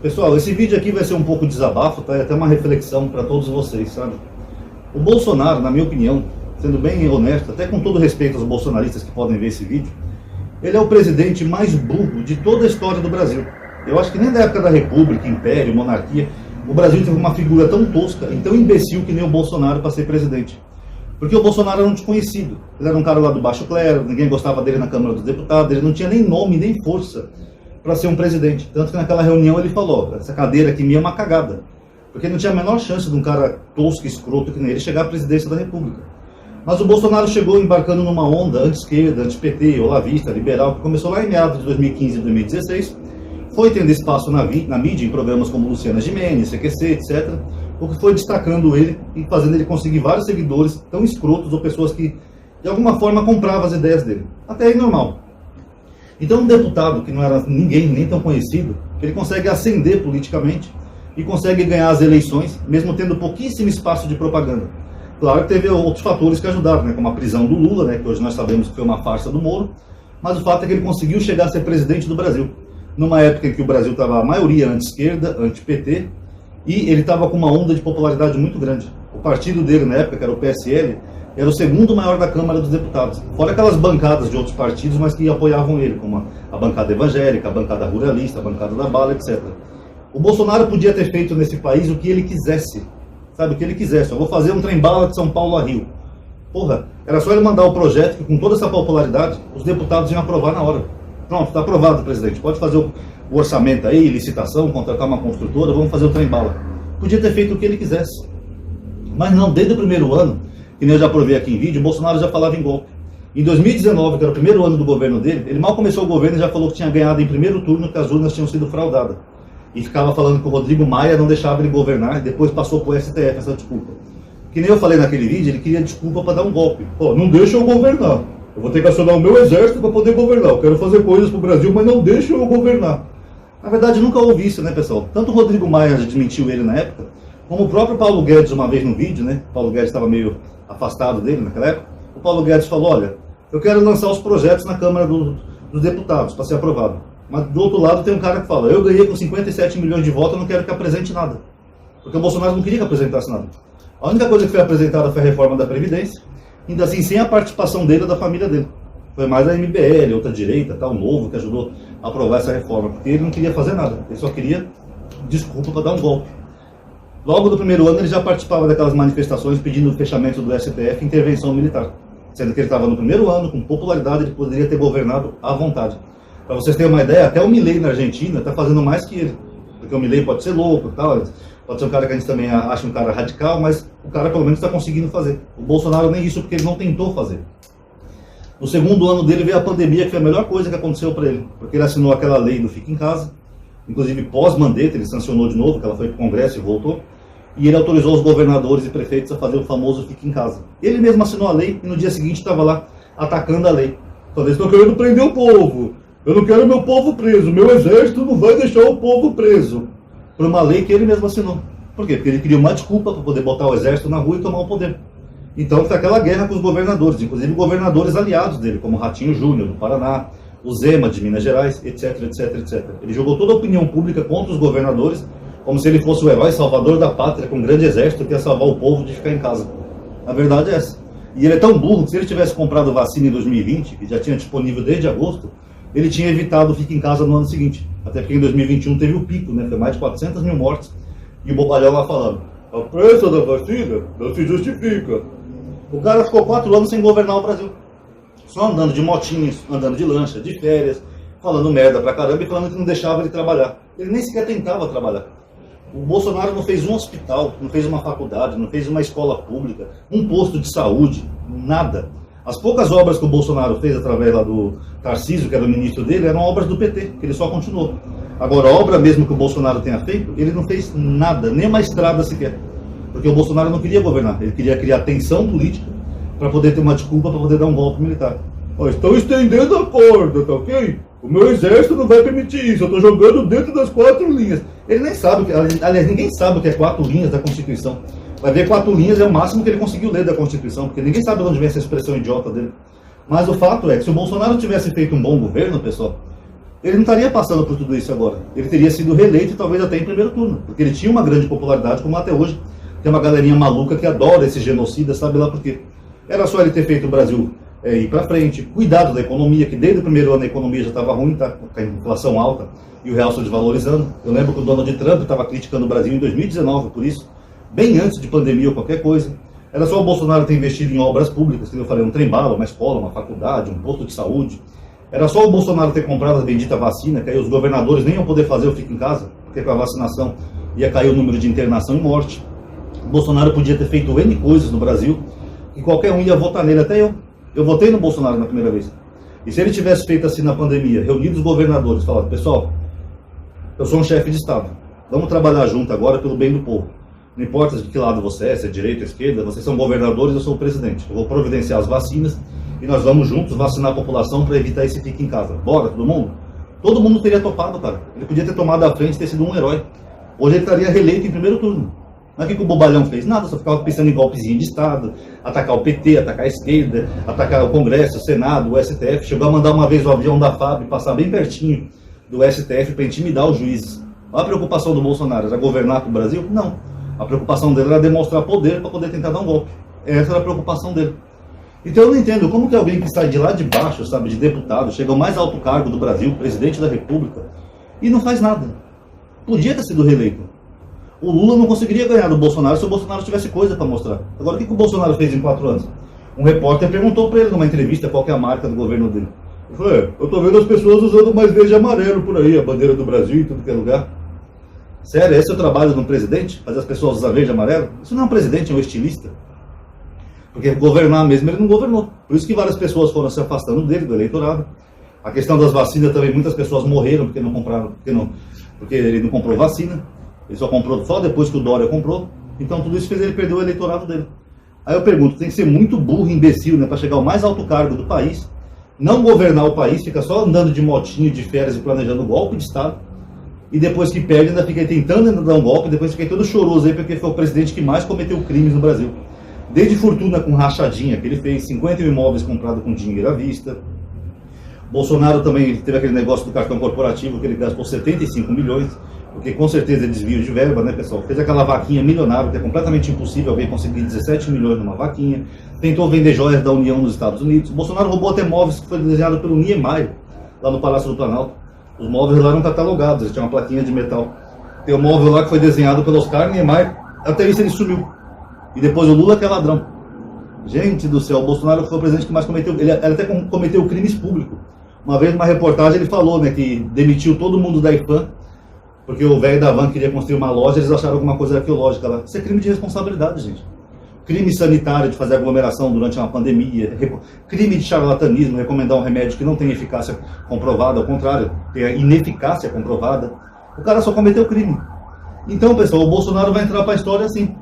Pessoal, esse vídeo aqui vai ser um pouco desabafo, tá? É até uma reflexão para todos vocês, sabe? O Bolsonaro, na minha opinião, sendo bem honesto, até com todo respeito aos bolsonaristas que podem ver esse vídeo, ele é o presidente mais burro de toda a história do Brasil. Eu acho que nem da época da República, Império, Monarquia, o Brasil teve uma figura tão tosca e tão imbecil que nem o Bolsonaro para ser presidente. Porque o Bolsonaro era um desconhecido. Ele era um cara lá do baixo clero, ninguém gostava dele na Câmara dos Deputados, ele não tinha nem nome, nem força para ser um presidente. Tanto que naquela reunião ele falou, essa cadeira aqui minha é uma cagada. Porque não tinha a menor chance de um cara tosco, escroto que nem ele chegar à presidência da República. Mas o Bolsonaro chegou embarcando numa onda anti-esquerda, anti-PT, olavista, liberal, que começou lá em meados de 2015 e 2016, foi tendo espaço na mídia, em programas como Luciana Gimenez, CQC, etc., o que foi destacando ele e fazendo ele conseguir vários seguidores tão escrotos ou pessoas que, de alguma forma, compravam as ideias dele. Até aí normal. Então um deputado que não era ninguém, nem tão conhecido, ele consegue ascender politicamente e consegue ganhar as eleições, mesmo tendo pouquíssimo espaço de propaganda. Claro que teve outros fatores que ajudaram, né, como a prisão do Lula, né, que hoje nós sabemos que foi uma farsa do Moro, mas o fato é que ele conseguiu chegar a ser presidente do Brasil, numa época em que o Brasil estava a maioria anti-esquerda, anti-PT, e ele estava com uma onda de popularidade muito grande. O partido dele na época, que era o PSL, era o segundo maior da Câmara dos Deputados, fora aquelas bancadas de outros partidos, mas que apoiavam ele, como a bancada evangélica, a bancada ruralista, a bancada da bala, etc. O Bolsonaro podia ter feito nesse país o que ele quisesse, sabe, o que ele quisesse. Eu vou fazer um trem-bala de São Paulo a Rio. Porra, era só ele mandar o projeto que com toda essa popularidade, os deputados iam aprovar na hora. Pronto, está aprovado, presidente. Pode fazer o orçamento aí, licitação, contratar uma construtora, vamos fazer o trem-bala. Podia ter feito o que ele quisesse. Mas não, desde o primeiro ano, que nem eu já provei aqui em vídeo, o Bolsonaro já falava em golpe. Em 2019, que era o primeiro ano do governo dele, ele mal começou o governo e já falou que tinha ganhado em primeiro turno, que as urnas tinham sido fraudadas. E ficava falando que o Rodrigo Maia não deixava ele governar, e depois passou para o STF essa desculpa. Que nem eu falei naquele vídeo, ele queria desculpa para dar um golpe. Pô, não deixa eu governar. Eu vou ter que acionar o meu exército para poder governar. Eu quero fazer coisas para o Brasil, mas não deixa eu governar. Na verdade, nunca houve isso, né, pessoal? Tanto o Rodrigo Maia desmentiu ele na época, como o próprio Paulo Guedes uma vez no vídeo, né? O Paulo Guedes estava meio afastado dele naquela época. O Paulo Guedes falou, olha, eu quero lançar os projetos na Câmara dos Deputados para ser aprovado. Mas do outro lado tem um cara que fala, eu ganhei com 57 milhões de votos, eu não quero que apresente nada. Porque o Bolsonaro não queria que apresentasse nada. A única coisa que foi apresentada foi a reforma da Previdência, ainda assim sem a participação dele ou da família dele. Foi mais a MBL, outra direita, tal, novo, que ajudou a aprovar essa reforma, porque ele não queria fazer nada, ele só queria desculpa para dar um golpe. Logo no primeiro ano ele já participava daquelas manifestações pedindo o fechamento do STF e intervenção militar, sendo que ele estava no primeiro ano, com popularidade, ele poderia ter governado à vontade. Para vocês terem uma ideia, até o Milei na Argentina está fazendo mais que ele, porque o Milei pode ser louco, tal, pode ser um cara que a gente também acha um cara radical, mas o cara pelo menos está conseguindo fazer. O Bolsonaro nem isso, porque ele não tentou fazer. No segundo ano dele veio a pandemia, que foi a melhor coisa que aconteceu para ele, porque ele assinou aquela lei do Fica em Casa, inclusive pós-Mandetta, ele sancionou de novo, que ela foi para o Congresso e voltou, e ele autorizou os governadores e prefeitos a fazer o famoso Fica em Casa. Ele mesmo assinou a lei e no dia seguinte estava lá atacando a lei. Falando, eles estão querendo prender o povo, eu não quero meu povo preso, meu exército não vai deixar o povo preso. Por uma lei que ele mesmo assinou. Por quê? Porque ele queria uma desculpa para poder botar o exército na rua e tomar o poder. Então foi aquela guerra com os governadores, inclusive governadores aliados dele, como o Ratinho Júnior, do Paraná, o Zema, de Minas Gerais, etc, etc, etc. Ele jogou toda a opinião pública contra os governadores, como se ele fosse o herói salvador da pátria, com um grande exército que ia salvar o povo de ficar em casa. A verdade é essa. E ele é tão burro que se ele tivesse comprado vacina em 2020, que já tinha disponível desde agosto, ele tinha evitado o Fica em Casa no ano seguinte. Até porque em 2021 teve o pico, né? Foi mais de 400 mil mortes. E o bobalhão lá falando, a pressa da vacina não se justifica. O cara ficou 4 anos sem governar o Brasil. Só andando de motinhos, andando de lancha, de férias, falando merda pra caramba e falando que não deixava ele trabalhar. Ele nem sequer tentava trabalhar. O Bolsonaro não fez um hospital, não fez uma faculdade, não fez uma escola pública, um posto de saúde, nada. As poucas obras que o Bolsonaro fez através lá do Tarcísio, que era o ministro dele, eram obras do PT, que ele só continuou. Agora, a obra mesmo que o Bolsonaro tenha feito, ele não fez nada, nem uma estrada sequer. Porque o Bolsonaro não queria governar, ele queria criar tensão política para poder ter uma desculpa para poder dar um golpe militar. Oh, estão estendendo a corda, tá ok? O meu exército não vai permitir isso, eu estou jogando dentro das 4 linhas. Ele nem sabe, aliás, ninguém sabe o que é 4 linhas da Constituição. Vai ver 4 linhas é o máximo que ele conseguiu ler da Constituição, porque ninguém sabe de onde vem essa expressão idiota dele. Mas o fato é que se o Bolsonaro tivesse feito um bom governo, pessoal, ele não estaria passando por tudo isso agora. Ele teria sido reeleito e talvez até em primeiro turno, porque ele tinha uma grande popularidade, como até hoje tem uma galerinha maluca que adora esse genocida, sabe lá por quê. Era só ele ter feito o Brasil ir para frente, cuidado da economia, que desde o primeiro ano a economia já estava ruim, tá? Com a inflação alta e o real se desvalorizando. Eu lembro que o Donald Trump estava criticando o Brasil em 2019 por isso, bem antes de pandemia ou qualquer coisa. Era só o Bolsonaro ter investido em obras públicas, que eu falei, um trem-bala, uma escola, uma faculdade, um posto de saúde. Era só o Bolsonaro ter comprado a bendita vacina, que aí os governadores nem iam poder fazer o Fica em Casa, porque com a vacinação ia cair o número de internação e morte. O Bolsonaro podia ter feito N coisas no Brasil, e qualquer um ia votar nele, até eu. Eu votei no Bolsonaro na primeira vez. E se ele tivesse feito assim na pandemia, reunido os governadores, falado, pessoal, eu sou um chefe de Estado, vamos trabalhar junto agora pelo bem do povo. Não importa de que lado você é, se é direita ou esquerda, vocês são governadores, eu sou o presidente. Eu vou providenciar as vacinas e nós vamos juntos vacinar a população para evitar esse fique em casa. Bora, todo mundo? Todo mundo teria topado, cara. Ele podia ter tomado a frente e ter sido um herói. Hoje ele estaria reeleito em primeiro turno. Mas o que o bobalhão fez? Nada, só ficava pensando em golpezinho de Estado, atacar o PT, atacar a esquerda, atacar o Congresso, o Senado, o STF. Chegou a mandar uma vez o avião da FAB passar bem pertinho do STF para intimidar os juízes. Olha a preocupação do Bolsonaro, era governar com o Brasil? Não. A preocupação dele era demonstrar poder para poder tentar dar um golpe. Essa era a preocupação dele. Então eu não entendo como que alguém que está de lá de baixo, sabe, de deputado, chega ao mais alto cargo do Brasil, presidente da República, e não faz nada. Podia ter sido reeleito. O Lula não conseguiria ganhar do Bolsonaro se o Bolsonaro tivesse coisa para mostrar. Agora, o que o Bolsonaro fez em 4 anos? Um repórter perguntou para ele numa entrevista qual que é a marca do governo dele. Ele falou, eu tô vendo as pessoas usando mais verde e amarelo por aí, a bandeira do Brasil em tudo que é lugar. Sério, esse é o trabalho de um presidente? Fazer as pessoas usar verde e amarelo? Isso não é um presidente, é um estilista. Porque governar mesmo ele não governou. Por isso que várias pessoas foram se afastando dele, do eleitorado. A questão das vacinas também, muitas pessoas morreram porque não compraram, porque ele não comprou vacina. Ele só comprou só depois que o Dória comprou. Então tudo isso fez ele perder o eleitorado dele. Aí eu pergunto, tem que ser muito burro, imbecil, né, para chegar ao mais alto cargo do país, não governar o país, fica só andando de motinho, de férias e planejando golpe de Estado. E depois que perde, ainda fica tentando ainda dar um golpe, depois fica todo choroso aí, porque foi o presidente que mais cometeu crimes no Brasil. Desde fortuna com rachadinha que ele fez, 50 imóveis comprados com dinheiro à vista. Bolsonaro também teve aquele negócio do cartão corporativo, que ele gastou 75 milhões, porque com certeza é desvio de verba, né, pessoal? Fez aquela vaquinha milionária, que é completamente impossível alguém conseguir 17 milhões numa vaquinha. Tentou vender joias da União nos Estados Unidos. Bolsonaro roubou até móveis que foi desenhado pelo Niemeyer, lá no Palácio do Planalto. Os móveis lá eram catalogados, eles tinham uma plaquinha de metal. Tem um móvel lá que foi desenhado pelo Oscar Niemeyer, até isso ele sumiu. E depois o Lula que é ladrão. Gente do céu, o Bolsonaro foi o presidente que mais cometeu, ele até cometeu crimes públicos. Uma vez numa reportagem ele falou, né, que demitiu todo mundo da IPAM, porque o velho da van queria construir uma loja, eles acharam alguma coisa arqueológica lá. Isso é crime de responsabilidade, gente. Crime sanitário de fazer aglomeração durante uma pandemia, crime de charlatanismo, recomendar um remédio que não tem eficácia comprovada, ao contrário, tem a ineficácia comprovada. O cara só cometeu crime. Então, pessoal, o Bolsonaro vai entrar para a história assim,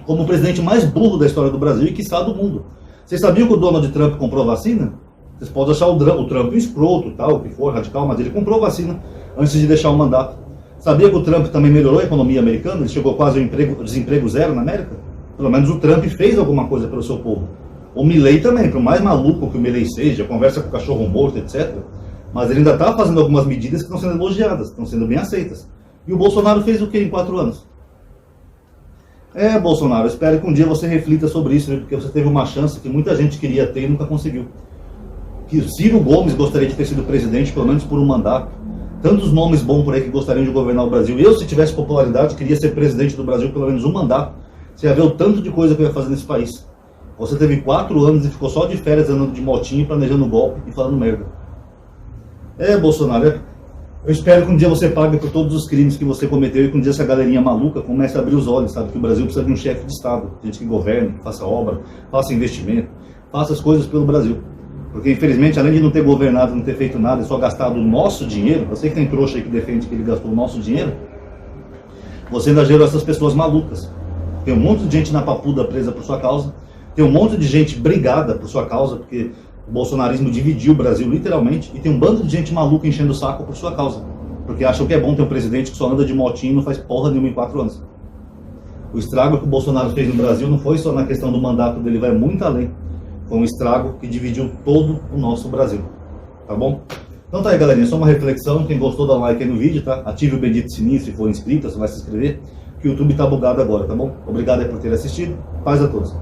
como o presidente mais burro da história do Brasil e, quiçá, do mundo. Vocês sabiam que o Donald Trump comprou vacina? Vocês podem achar o Trump um escroto, tal, o que for, radical, mas ele comprou vacina antes de deixar o mandato. Sabia que o Trump também melhorou a economia americana? Ele chegou quase ao desemprego zero na América? Pelo menos o Trump fez alguma coisa pelo seu povo. O Milley também, por mais maluco que o Milley seja, conversa com o cachorro morto, etc. Mas ele ainda está fazendo algumas medidas que estão sendo elogiadas, estão sendo bem aceitas. E o Bolsonaro fez o que em 4 anos? Bolsonaro, espero que um dia você reflita sobre isso, porque você teve uma chance que muita gente queria ter e nunca conseguiu. Que o Ciro Gomes gostaria de ter sido presidente, pelo menos por um mandato. Tantos nomes bons por aí que gostariam de governar o Brasil. Eu, se tivesse popularidade, queria ser presidente do Brasil pelo menos um mandato. Você ia ver o tanto de coisa que eu ia fazer nesse país. Você teve 4 anos e ficou só de férias andando de motinho, planejando golpe e falando merda. Bolsonaro, eu espero que um dia você pague por todos os crimes que você cometeu e que um dia essa galerinha maluca comece a abrir os olhos, sabe? Que o Brasil precisa de um chefe de Estado, gente que governe, que faça obra, faça investimento, faça as coisas pelo Brasil. Porque, infelizmente, além de não ter governado, não ter feito nada, e só gastado o nosso dinheiro, você que tem trouxa aí que defende que ele gastou o nosso dinheiro, você ainda gerou essas pessoas malucas. Tem um monte de gente na papuda presa por sua causa, tem um monte de gente brigada por sua causa, porque o bolsonarismo dividiu o Brasil literalmente, e tem um bando de gente maluca enchendo o saco por sua causa, porque acham que é bom ter um presidente que só anda de motinho e não faz porra nenhuma em 4 anos. O estrago que o Bolsonaro fez no Brasil não foi só na questão do mandato dele, vai muito além. Foi um estrago que dividiu todo o nosso Brasil. Tá bom? Então tá aí, galerinha, só uma reflexão. Quem gostou, dá um like aí no vídeo, tá? Ative o bendito sininho se for inscrito, se vai se inscrever, que o YouTube tá bugado agora, tá bom? Obrigado aí por ter assistido. Paz a todos.